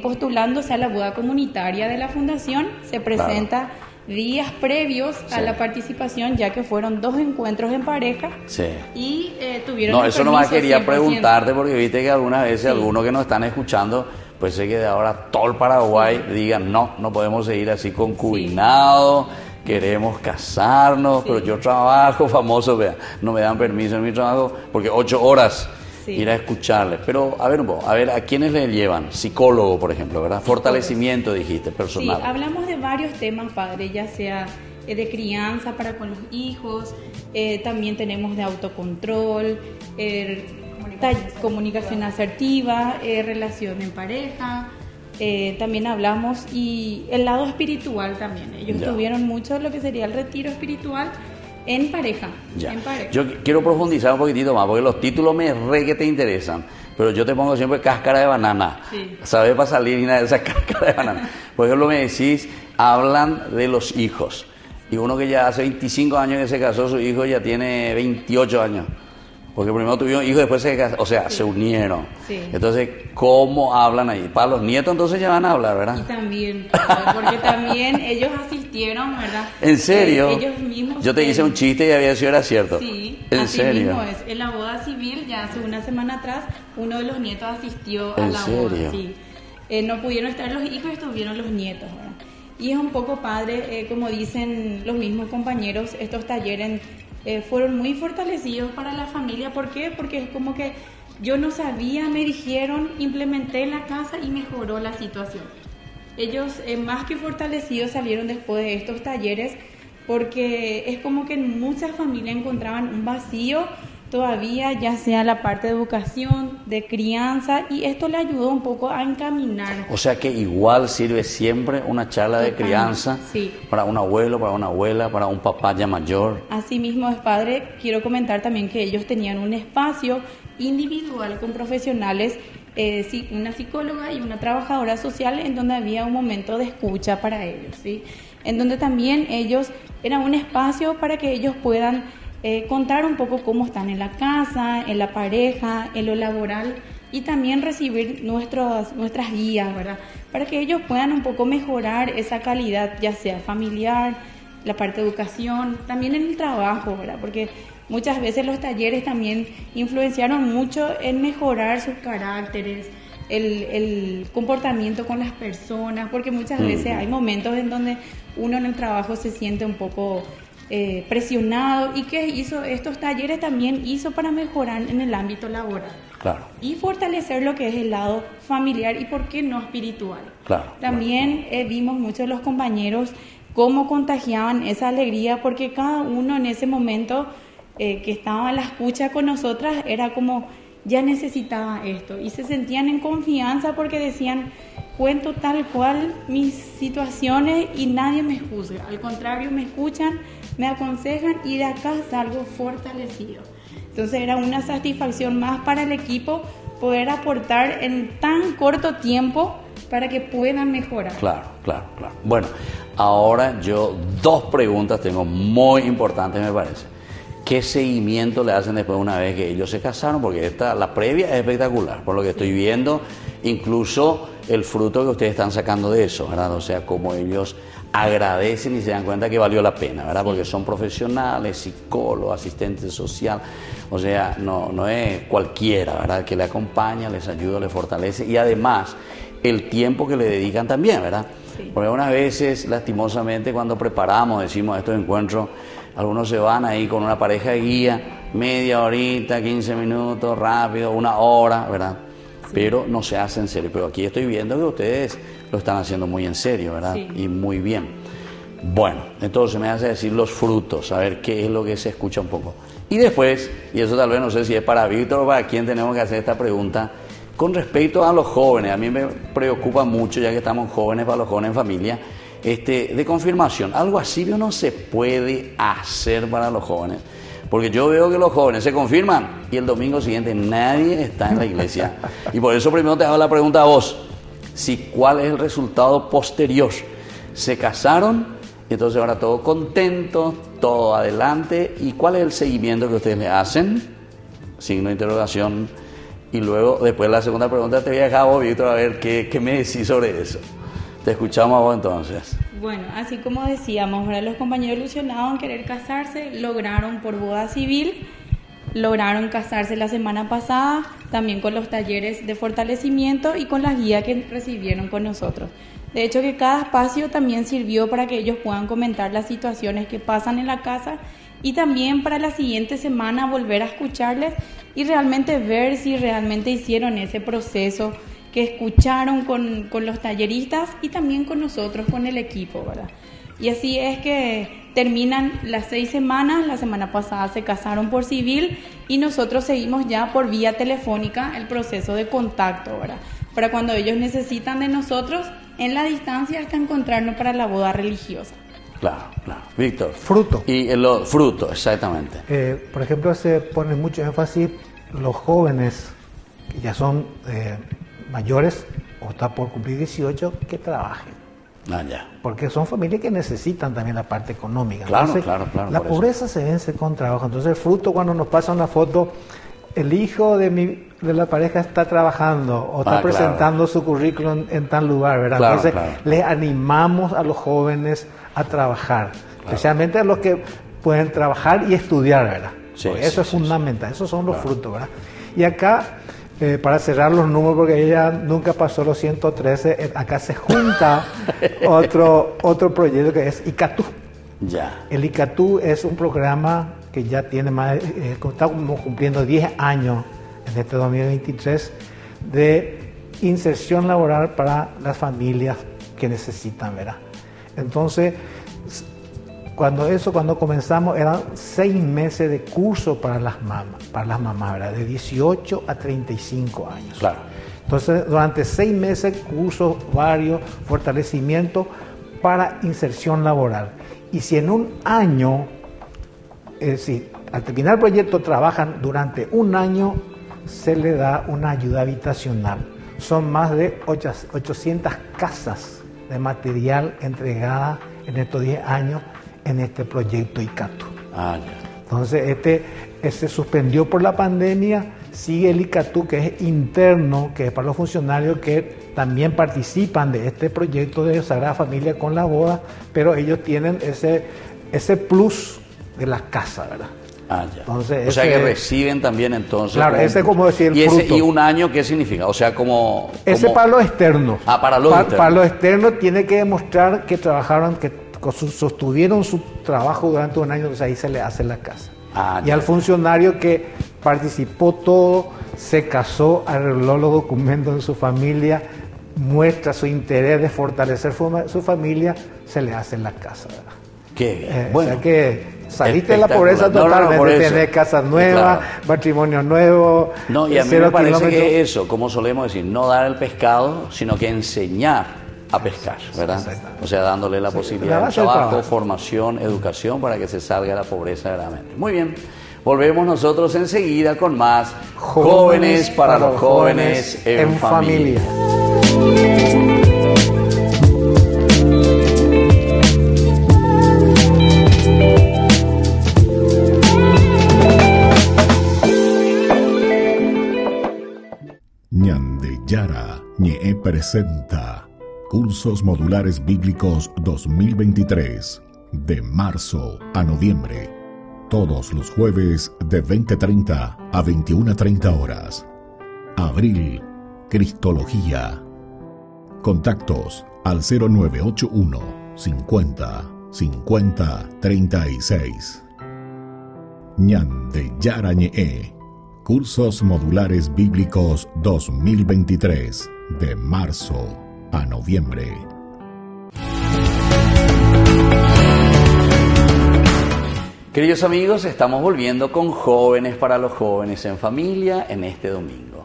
[SPEAKER 3] postulándose a la boda comunitaria de la fundación. Se presenta días previos a
[SPEAKER 2] Sí.
[SPEAKER 3] la participación, ya que fueron 2 encuentros en pareja
[SPEAKER 2] Sí.
[SPEAKER 3] y tuvieron
[SPEAKER 2] No,
[SPEAKER 3] el
[SPEAKER 2] eso nomás
[SPEAKER 3] permiso
[SPEAKER 2] quería
[SPEAKER 3] 100%.
[SPEAKER 2] preguntarte porque viste que algunas veces
[SPEAKER 3] Sí.
[SPEAKER 2] algunos que nos están escuchando Puede ser que de ahora todo el Paraguay diga, no podemos seguir así concubinados, queremos casarnos, pero yo trabajo, famoso, vea, no me dan permiso en mi trabajo, porque 8 horas ir a escucharles. Pero, a ver un poco, ¿a quiénes le llevan? Psicólogo, por ejemplo, ¿verdad? Fortalecimiento, dijiste, personal.
[SPEAKER 3] Sí, hablamos de varios temas, padre, ya sea de crianza para con los hijos, también tenemos de autocontrol, comunicación asertiva, relación en pareja, también hablamos, y el lado espiritual también. Ellos tuvieron mucho lo que sería el retiro espiritual en pareja. Yo
[SPEAKER 2] quiero profundizar un poquitito más, porque los títulos que te interesan, pero yo te pongo siempre cáscara de banana, ¿sabes? Para salir y nada de esa cáscara de banana. Por ejemplo, me decís, hablan de los hijos, y uno que ya hace 25 años que se casó, su hijo ya tiene 28 años. Porque primero tuvieron hijos, después se unieron. Sí. Entonces, ¿cómo hablan ahí? Para los nietos entonces ya van a hablar, ¿verdad?
[SPEAKER 3] Y también, porque también ellos asistieron, ¿verdad?
[SPEAKER 2] ¿En serio?
[SPEAKER 3] Ellos mismos.
[SPEAKER 2] Yo te hice un chiste y había sido era cierto.
[SPEAKER 3] Sí,
[SPEAKER 2] ¿En
[SPEAKER 3] así
[SPEAKER 2] serio?
[SPEAKER 3] mismo es. En la boda civil, ya hace una semana atrás, uno de los nietos asistió a la boda. Sí. No pudieron estar los hijos, estuvieron los nietos, ¿verdad? Y es un poco padre, como dicen los mismos compañeros, estos talleres fueron muy fortalecidos para la familia. ¿Por qué? Porque es como que yo no sabía, me dijeron, implementé en la casa y mejoró la situación. Ellos más que fortalecidos salieron después de estos talleres, porque es como que en muchas familias encontraban un vacío todavía, ya sea la parte de educación, de crianza, y esto le ayudó un poco a encaminar.
[SPEAKER 2] O sea que igual sirve siempre una charla de crianza para un abuelo, para una abuela, para un papá ya mayor.
[SPEAKER 3] Así mismo es, padre. Quiero comentar también que ellos tenían un espacio individual con profesionales, una psicóloga y una trabajadora social, en donde había un momento de escucha para ellos, ¿sí? En donde también ellos, era un espacio para que ellos puedan contar un poco cómo están en la casa, en la pareja, en lo laboral, y también recibir nuestras guías, ¿verdad? Para que ellos puedan un poco mejorar esa calidad, ya sea familiar, la parte de educación, también en el trabajo, ¿verdad? Porque muchas veces los talleres también influenciaron mucho en mejorar sus caracteres, el comportamiento con las personas, porque muchas veces hay momentos en donde uno en el trabajo se siente un poco presionado. ¿Y qué hizo estos talleres? También hizo para mejorar en el ámbito laboral.
[SPEAKER 2] Claro.
[SPEAKER 3] Y fortalecer lo que es el lado familiar y, ¿por qué no, espiritual?
[SPEAKER 2] Claro.
[SPEAKER 3] También vimos muchos de los compañeros cómo contagiaban esa alegría, porque cada uno en ese momento que estaba a la escucha con nosotras era como ya necesitaba esto, y se sentían en confianza porque decían: cuento tal cual mis situaciones y nadie me juzga, al contrario, me escuchan, me aconsejan, y de acá salgo fortalecido. Entonces era una satisfacción más para el equipo poder aportar en tan corto tiempo para que puedan mejorar.
[SPEAKER 2] Claro. Bueno, ahora yo 2 preguntas tengo muy importantes, me parece. ¿Qué seguimiento le hacen después, una vez que ellos se casaron? Porque la previa es espectacular, por lo que estoy viendo, incluso el fruto que ustedes están sacando de eso, ¿verdad? O sea, como ellos agradecen y se dan cuenta que valió la pena, ¿verdad? Porque son profesionales, psicólogos, asistentes social, o sea, no es cualquiera, ¿verdad? Que le acompaña, les ayuda, les fortalece, y además el tiempo que le dedican también, ¿verdad? Sí. Porque unas veces, lastimosamente, cuando preparamos, decimos estos encuentros, algunos se van ahí con una pareja de guía, media horita, 15 minutos, rápido, 1 hora, ¿verdad? Sí. Pero no se hace en serio. Pero aquí estoy viendo que ustedes lo están haciendo muy en serio, ¿verdad? Sí. Y muy bien. Bueno, entonces me hace decir los frutos, a ver qué es lo que se escucha un poco. Y después, y eso tal vez no sé si es para Víctor o para quién tenemos que hacer esta pregunta, con respecto a los jóvenes. A mí me preocupa mucho, ya que estamos jóvenes, para los jóvenes en familia, de confirmación. Algo así no se puede hacer para los jóvenes, porque yo veo que los jóvenes se confirman y el domingo siguiente nadie está en la iglesia. Y por eso primero te hago la pregunta a vos, ¿cuál es el resultado posterior? Se casaron y entonces ahora todo contento, todo adelante, ¿y cuál es el seguimiento que ustedes le hacen? Signo de interrogación. Y luego, después de la segunda pregunta, te voy a dejar a vos, Víctor, a ver qué me decís sobre eso. Te escuchamos a vos entonces.
[SPEAKER 3] Bueno, así como decíamos, ¿verdad? Los compañeros ilusionados en querer casarse, lograron por boda civil, lograron casarse la semana pasada, también con los talleres de fortalecimiento y con la guía que recibieron con nosotros. De hecho, que cada espacio también sirvió para que ellos puedan comentar las situaciones que pasan en la casa y también para la siguiente semana volver a escucharles y realmente ver si realmente hicieron ese proceso que escucharon con los talleristas y también con nosotros, con el equipo, ¿verdad? Y así es que terminan las 6 semanas. La semana pasada se casaron por civil y nosotros seguimos ya por vía telefónica el proceso de contacto, ¿verdad? Para cuando ellos necesitan de nosotros en la distancia hasta encontrarnos para la boda religiosa.
[SPEAKER 2] Claro, claro. Víctor.
[SPEAKER 5] Fruto.
[SPEAKER 2] Y el fruto, exactamente.
[SPEAKER 5] Por ejemplo, se pone mucho énfasis los jóvenes que ya son mayores o están por cumplir 18 que trabajen.
[SPEAKER 2] Ah, ya.
[SPEAKER 5] Porque son familias que necesitan también la parte económica.
[SPEAKER 2] Claro,
[SPEAKER 5] Entonces,
[SPEAKER 2] claro.
[SPEAKER 5] La pobreza se vence con trabajo. Entonces el fruto, cuando nos pasa una foto, el hijo de la pareja está trabajando o está presentando su currículum en tal lugar, ¿verdad?
[SPEAKER 2] Claro,
[SPEAKER 5] Entonces les animamos a los jóvenes a trabajar, especialmente a los que pueden trabajar y estudiar, ¿verdad?
[SPEAKER 2] Sí,
[SPEAKER 5] eso es fundamental, esos son los frutos, ¿verdad? Y acá, para cerrar los números, porque ella nunca pasó los 113, acá se junta otro proyecto que es ICATU.
[SPEAKER 2] Ya.
[SPEAKER 5] El ICATU es un programa que ya tiene más, está cumpliendo 10 años en este 2023 de inserción laboral para las familias que necesitan, ¿verdad? Entonces, cuando comenzamos eran 6 meses de curso para las mamás, ¿verdad? De 18 a 35 años.
[SPEAKER 2] Claro.
[SPEAKER 5] Entonces, durante 6 meses, cursos varios, fortalecimiento para inserción laboral. Y si en un año, al terminar el proyecto trabajan durante un año, se le da una ayuda habitacional. Son más de 800 casas de material entregada en estos 10 años en este proyecto ICATU.
[SPEAKER 2] Ah, ya.
[SPEAKER 5] Entonces, se suspendió por la pandemia, sigue el ICATU, que es interno, que es para los funcionarios que también participan de este proyecto de Sagrada Familia con la boda, pero ellos tienen ese plus de la casa, ¿verdad?
[SPEAKER 2] Ah, ya.
[SPEAKER 5] Entonces,
[SPEAKER 2] o sea que reciben también entonces.
[SPEAKER 5] Claro, ese es como decir el fruto.
[SPEAKER 2] ¿Y un año qué significa? O sea, como
[SPEAKER 5] ese para los externos.
[SPEAKER 2] Ah, para los externos.
[SPEAKER 5] Para los externos tiene que demostrar que trabajaron, que sostuvieron su trabajo durante un año, entonces ahí se le hace la casa.
[SPEAKER 2] Ah,
[SPEAKER 5] y al funcionario que participó todo, se casó, arregló los documentos de su familia, muestra su interés de fortalecer su familia, se le hace la casa, ¿verdad?
[SPEAKER 2] Qué bien. Bueno,
[SPEAKER 5] o sea que saliste de la pobreza totalmente, tener casa nueva, matrimonio nuevo.
[SPEAKER 2] No, y a mí me parece que eso, como solemos decir, no dar el pescado, sino que enseñar a pescar, ¿verdad? O sea, dándole la posibilidad de trabajo, formación, educación para que se salga de la pobreza verdaderamente. Muy bien, volvemos nosotros enseguida con más Jóvenes para los Jóvenes en Familia.
[SPEAKER 1] Ñandeyara Ñe presenta Cursos Modulares Bíblicos 2023, de marzo a noviembre. Todos los jueves de 20:30 a 21:30 horas. Abril, Cristología. Contactos al 0981 50 50 36. Ñandeyara Ñe. Cursos Modulares Bíblicos 2023, de marzo a noviembre.
[SPEAKER 2] Queridos amigos, estamos volviendo con Jóvenes para los Jóvenes en Familia en este domingo.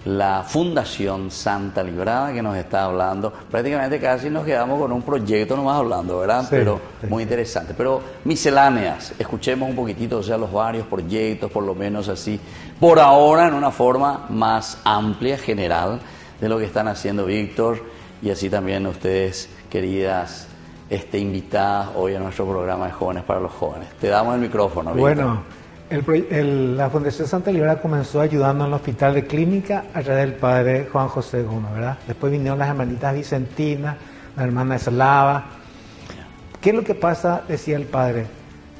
[SPEAKER 2] La Fundación Santa Librada que nos está hablando, prácticamente casi nos quedamos con un proyecto nomás hablando, ¿verdad?
[SPEAKER 5] Sí,
[SPEAKER 2] pero
[SPEAKER 5] sí.
[SPEAKER 2] muy interesante. Pero misceláneas, escuchemos un poquitito, o sea, los varios proyectos, por lo menos así, por ahora en una forma más amplia, general, de lo que están haciendo Víctor y así también ustedes, queridas invitadas hoy a nuestro programa de Jóvenes para los Jóvenes. Te damos el micrófono, Víctor.
[SPEAKER 5] Bueno, la Fundación Santa Librada comenzó ayudando en el hospital de clínica a través del padre Juan José Gómez, ¿verdad? Después vinieron las hermanitas Vicentinas, la hermana Eslava. ¿Qué es lo que pasa? Decía el padre.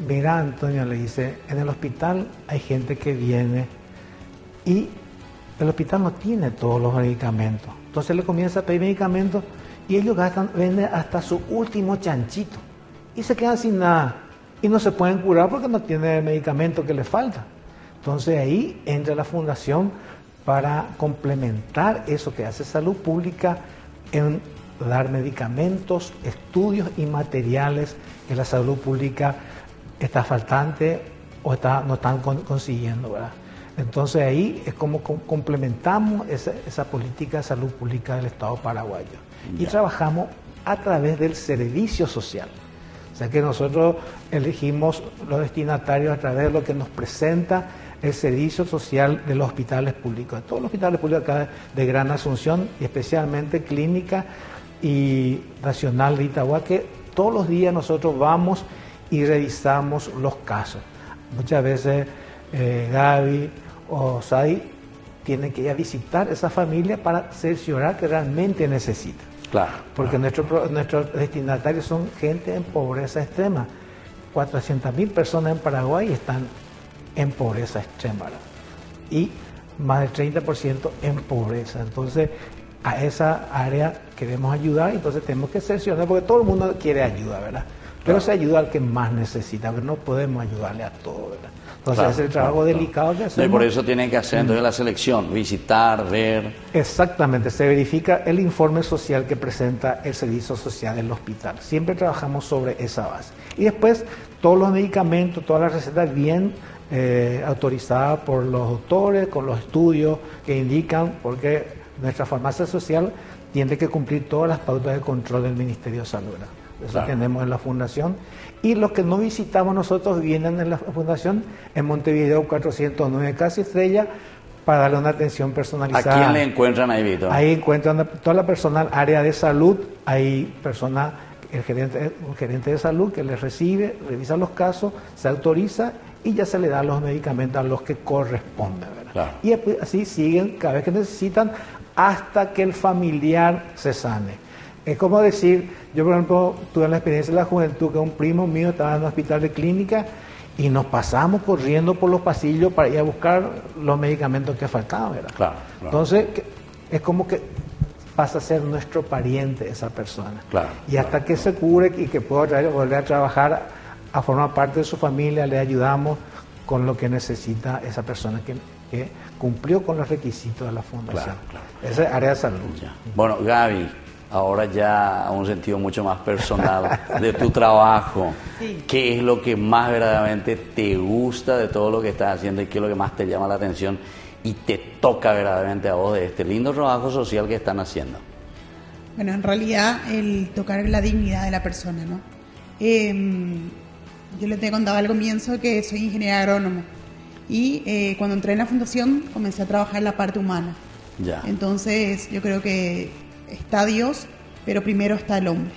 [SPEAKER 5] Mira, Antonio, le dice, en el hospital hay gente que viene y el hospital no tiene todos los medicamentos. Entonces le comienza a pedir medicamentos y ellos venden hasta su último chanchito y se quedan sin nada y no se pueden curar porque no tienen el medicamento que les falta. Entonces ahí entra la fundación para complementar eso que hace Salud Pública en dar medicamentos, estudios y materiales que la salud pública está faltante o no están consiguiendo, ¿verdad? Entonces ahí es como complementamos esa política de salud pública del Estado paraguayo. Y trabajamos a través del servicio social. O sea que nosotros elegimos los destinatarios a través de lo que nos presenta el servicio social de los hospitales públicos. De todos los hospitales públicos acá de Gran Asunción, y especialmente Clínica y Nacional de Itagua, que todos los días nosotros vamos y revisamos los casos. Muchas veces Gaby o Sadi tienen que ir a visitar esa familia para cerciorar que realmente necesita.
[SPEAKER 2] Claro.
[SPEAKER 5] Porque nuestros destinatarios son gente en pobreza extrema. 400.000 personas en Paraguay están en pobreza extrema, ¿verdad? Y más del 30% en pobreza. Entonces, a esa área queremos ayudar, entonces tenemos que cerciorar, porque todo el mundo quiere ayuda, ¿verdad? Pero se ayuda al que más necesita, porque no podemos ayudarle a todo, ¿verdad? Entonces es el trabajo delicado que hacemos.
[SPEAKER 2] Y por eso tienen que hacer entonces la selección, visitar, ver.
[SPEAKER 5] Exactamente, se verifica el informe social que presenta el servicio social del hospital. Siempre trabajamos sobre esa base. Y después todos los medicamentos, todas las recetas bien autorizadas por los doctores, con los estudios que indican, porque nuestra farmacia social tiene que cumplir todas las pautas de control del Ministerio de Salud, ¿verdad? Eso tenemos en la fundación. Y los que no visitamos nosotros vienen en la fundación en Montevideo 409 Casa Estrella para darle una atención personalizada.
[SPEAKER 2] ¿A quién le encuentran ahí, Víctor?
[SPEAKER 5] Ahí encuentran toda la personal área de salud, hay personas, el gerente de salud que les recibe, revisa los casos, se autoriza y ya se le dan los medicamentos a los que corresponden, ¿verdad?
[SPEAKER 2] Claro.
[SPEAKER 5] Y así siguen cada vez que necesitan hasta que el familiar se sane. Es como decir, yo por ejemplo tuve la experiencia de la juventud que un primo mío estaba en un hospital de Clínica y nos pasamos corriendo por los pasillos para ir a buscar los medicamentos que faltaban, ¿verdad?
[SPEAKER 2] Claro.
[SPEAKER 5] Entonces es como que pasa a ser nuestro pariente esa persona.
[SPEAKER 2] Claro.
[SPEAKER 5] Y hasta que se cure y que pueda volver a trabajar, a formar parte de su familia, le ayudamos con lo que necesita esa persona que cumplió con los requisitos de la fundación.
[SPEAKER 2] Claro.
[SPEAKER 5] Esa es área de salud.
[SPEAKER 2] Ya. Bueno, Gaby, ahora ya a un sentido mucho más personal de tu trabajo,
[SPEAKER 4] Sí.
[SPEAKER 2] ¿qué es lo que más verdaderamente te gusta de todo lo que estás haciendo y qué es lo que más te llama la atención y te toca verdaderamente a vos de este lindo trabajo social que están haciendo?
[SPEAKER 4] Bueno, en realidad el tocar la dignidad de la persona, ¿no? Yo les te contaba al comienzo que soy ingeniera agrónoma y cuando entré en la fundación comencé a trabajar la parte humana.
[SPEAKER 2] Ya.
[SPEAKER 4] Entonces yo creo que está Dios, pero primero está el hombre,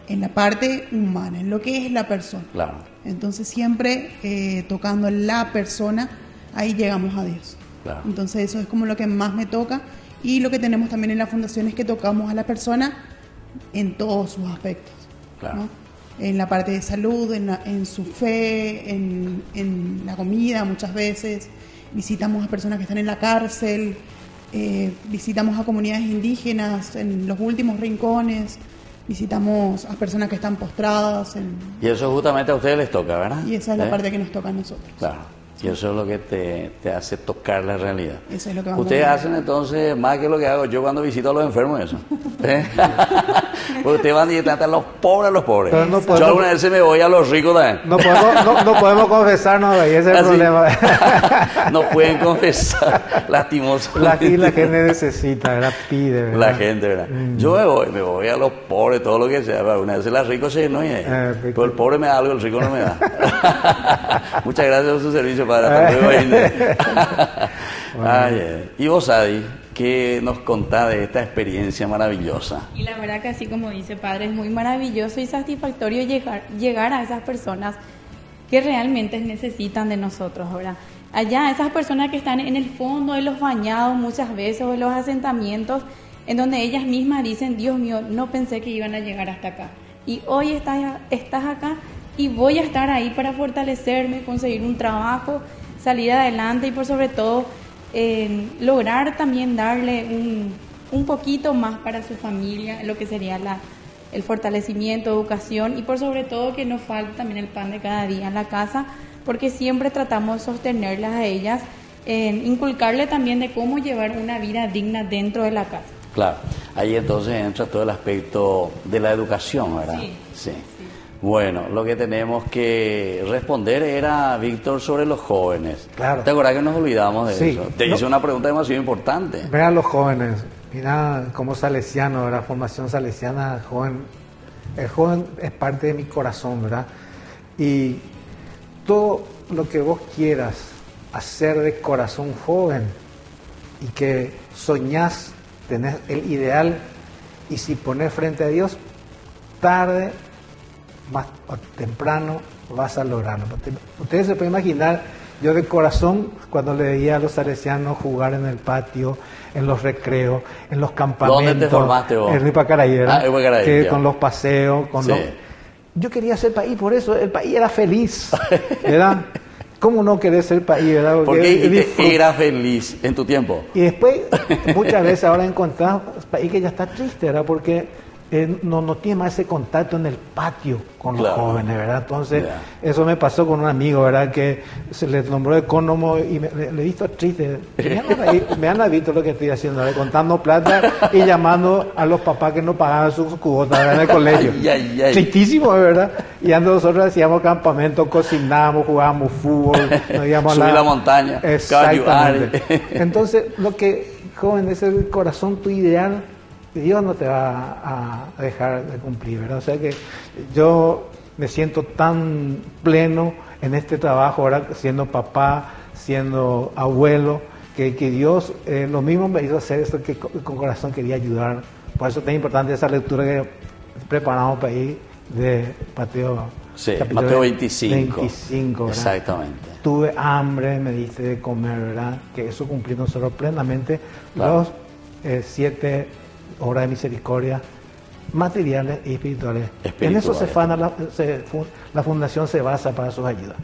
[SPEAKER 4] en la parte humana, en lo que es la persona.
[SPEAKER 2] Claro.
[SPEAKER 4] Entonces siempre tocando la persona, ahí llegamos a Dios.
[SPEAKER 2] Claro.
[SPEAKER 4] Entonces eso es como lo que más me toca, y lo que tenemos también en la fundación es que tocamos a la persona en todos sus aspectos,
[SPEAKER 2] Claro.
[SPEAKER 4] ¿no? En la parte de salud, en su fe, en la comida muchas veces, visitamos a personas que están en la cárcel, visitamos a comunidades indígenas en los últimos rincones, visitamos a personas que están postradas
[SPEAKER 2] Y eso justamente a ustedes les toca, ¿verdad?
[SPEAKER 4] y esa es la parte que nos toca a nosotros.
[SPEAKER 2] Claro. Y eso es lo que te hace tocar la realidad.
[SPEAKER 4] Eso es lo que vamos
[SPEAKER 2] Ustedes
[SPEAKER 4] a
[SPEAKER 2] hacen entonces más que lo que hago yo cuando visito a los enfermos, eso. Porque ustedes van y tratan a los pobres.
[SPEAKER 5] Pero no
[SPEAKER 2] Yo
[SPEAKER 5] podemos-
[SPEAKER 2] alguna vez se me voy a los ricos también.
[SPEAKER 5] No podemos confesarnos, y ese es el
[SPEAKER 2] Así.
[SPEAKER 5] problema.
[SPEAKER 2] No pueden confesar, lastimosamente.
[SPEAKER 5] La gente necesita, ¿verdad? Pide, ¿verdad?
[SPEAKER 2] La gente, ¿verdad? Yo me voy a los pobres, todo lo que sea. Una vez el rico se no, pero el pobre me da algo, el rico no me da. Muchas gracias por su servicio, padre. Hasta luego, Inde. Y vos, Adi, ¿qué nos contás de esta experiencia maravillosa?
[SPEAKER 3] Y la verdad que así como dice padre, es muy maravilloso y satisfactorio llegar a esas personas que realmente necesitan de nosotros, ¿verdad? Allá, esas personas que están en el fondo de los bañados muchas veces o en los asentamientos, en donde ellas mismas dicen, Dios mío, no pensé que iban a llegar hasta acá. Y hoy estás acá y voy a estar ahí para fortalecerme, conseguir un trabajo, salir adelante y por sobre todo lograr también darle un poquito más para su familia, lo que sería el fortalecimiento, educación y por sobre todo que no falte también el pan de cada día en la casa, porque siempre tratamos de sostenerlas a ellas, inculcarle también de cómo llevar una vida digna dentro de la casa.
[SPEAKER 2] Claro, ahí entonces entra todo el aspecto de la educación, ¿verdad? Sí. Bueno, lo que tenemos que responder era, Víctor, sobre los jóvenes.
[SPEAKER 5] Claro.
[SPEAKER 2] ¿Te acuerdas que nos olvidamos de eso? Te hice una pregunta demasiado importante.
[SPEAKER 5] Vean los jóvenes, mira, como salesiano, ¿verdad? Formación salesiana, joven. El joven es parte de mi corazón, ¿verdad? Y todo lo que vos quieras hacer de corazón joven y que soñás, tenés el ideal, y si pones frente a Dios, tarde más o temprano vas a lograrlo. Ustedes se pueden imaginar, yo de corazón, cuando le veía a los salesianos jugar en el patio, en los recreos, en los campamentos.
[SPEAKER 2] ¿Dónde te formaste vos?
[SPEAKER 5] En Ripacaraí,
[SPEAKER 2] Ripacaraí,
[SPEAKER 5] con los paseos, con los... Yo quería ser país, por eso el país era feliz, ¿verdad? ¿Cómo no querer ser país, verdad?
[SPEAKER 2] Porque era feliz en tu tiempo.
[SPEAKER 5] Y después, muchas veces ahora encontrás país que ya está triste, ¿verdad? Porque no tiene más ese contacto en el patio con los jóvenes, ¿verdad? Entonces, eso me pasó con un amigo, ¿verdad? Que se le nombró ecónomo y le he visto triste. Me han visto lo que estoy haciendo, ¿verdad? Contando plata y llamando a los papás que no pagaban sus cuotas, ¿verdad? En el colegio. Tristísimo, ¿verdad? Y nosotros hacíamos campamento, cocinábamos, jugábamos fútbol, nos íbamos
[SPEAKER 2] subir la montaña.
[SPEAKER 5] Exactamente. Entonces, lo que, joven, es el corazón, tu ideal, Dios no te va a dejar de cumplir, ¿verdad? O sea que yo me siento tan pleno en este trabajo, ahora siendo papá, siendo abuelo, que Dios lo mismo me hizo hacer esto, que con corazón quería ayudar. Por eso es tan importante esa lectura que preparamos para ir de Mateo.
[SPEAKER 2] Sí, Mateo 25.
[SPEAKER 5] 25, ¿verdad?
[SPEAKER 2] Exactamente.
[SPEAKER 5] Tuve hambre, me diste de comer, ¿verdad? Que eso cumplimos nosotros plenamente los 7 obras de misericordia materiales y espirituales. En eso la fundación se basa para sus ayudas.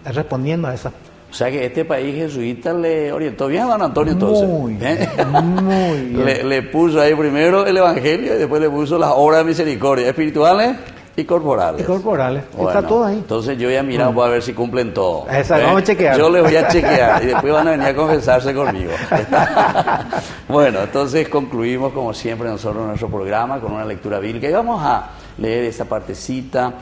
[SPEAKER 5] Respondiendo a esas.
[SPEAKER 2] O sea que este país jesuita le orientó bien a don Antonio entonces.
[SPEAKER 5] Muy bien.
[SPEAKER 2] Le puso ahí primero el evangelio y después le puso las obras de misericordia espirituales y corporales.
[SPEAKER 5] Bueno, está todo ahí.
[SPEAKER 2] Entonces yo voy a mirar para ver si cumplen todo.
[SPEAKER 5] Exacto, vamos a chequear.
[SPEAKER 2] Yo les voy a chequear y después van a venir a confesarse conmigo. Bueno, entonces concluimos como siempre nosotros nuestro programa con una lectura bíblica y vamos a leer esa partecita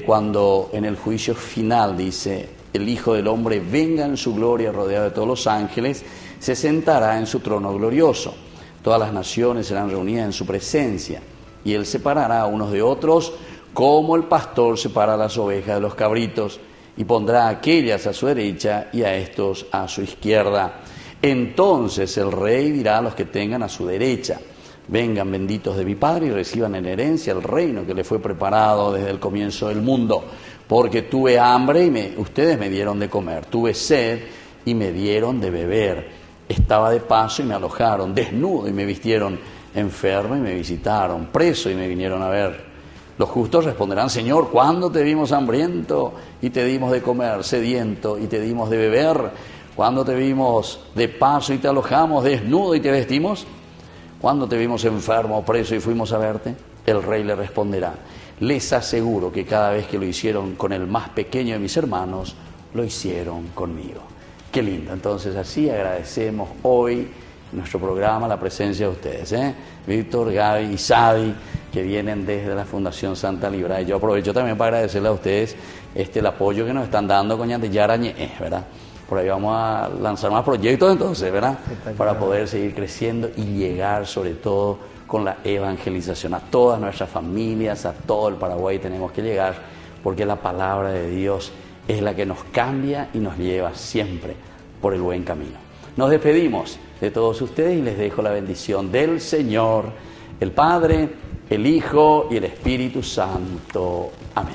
[SPEAKER 2] cuando en el juicio final dice: el Hijo del Hombre venga en su gloria rodeado de todos los ángeles, se sentará en su trono glorioso. Todas las naciones serán reunidas en su presencia. Y él separará a unos de otros, como el pastor separa las ovejas de los cabritos, y pondrá a aquellas a su derecha y a estos a su izquierda. Entonces el rey dirá a los que tengan a su derecha: vengan benditos de mi Padre y reciban en herencia el reino que les fue preparado desde el comienzo del mundo. Porque tuve hambre y ustedes me dieron de comer, tuve sed y me dieron de beber, estaba de paso y me alojaron, desnudo y me vistieron, enfermo y me visitaron, preso y me vinieron a ver. Los justos responderán: Señor, ¿cuándo te vimos hambriento y te dimos de comer, sediento y te dimos de beber? ¿Cuándo te vimos de paso y te alojamos, desnudo y te vestimos? ¿Cuándo te vimos enfermo o preso y fuimos a verte? El rey le responderá: les aseguro que cada vez que lo hicieron con el más pequeño de mis hermanos, lo hicieron conmigo. Qué lindo. Entonces así agradecemos hoy nuestro programa, la presencia de ustedes, Víctor, Gaby y Sadi, que vienen desde la Fundación Santa Libra. Y yo aprovecho también para agradecerle a ustedes el apoyo que nos están dando con Yarañe, ¿verdad? Por ahí vamos a lanzar más proyectos entonces, ¿verdad? Para poder seguir creciendo y llegar sobre todo con la evangelización a todas nuestras familias, a todo el Paraguay tenemos que llegar, porque la palabra de Dios es la que nos cambia y nos lleva siempre por el buen camino. Nos despedimos de todos ustedes y les dejo la bendición del Señor, el Padre, el Hijo y el Espíritu Santo. Amén.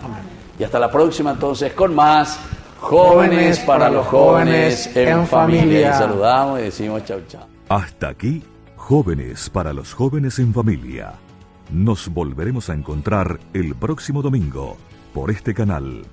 [SPEAKER 2] Y hasta la próxima entonces con más Jóvenes para los Jóvenes en Familia. Y saludamos y decimos chau, chau.
[SPEAKER 1] Hasta aquí, Jóvenes para los Jóvenes en Familia. Nos volveremos a encontrar el próximo domingo por este canal.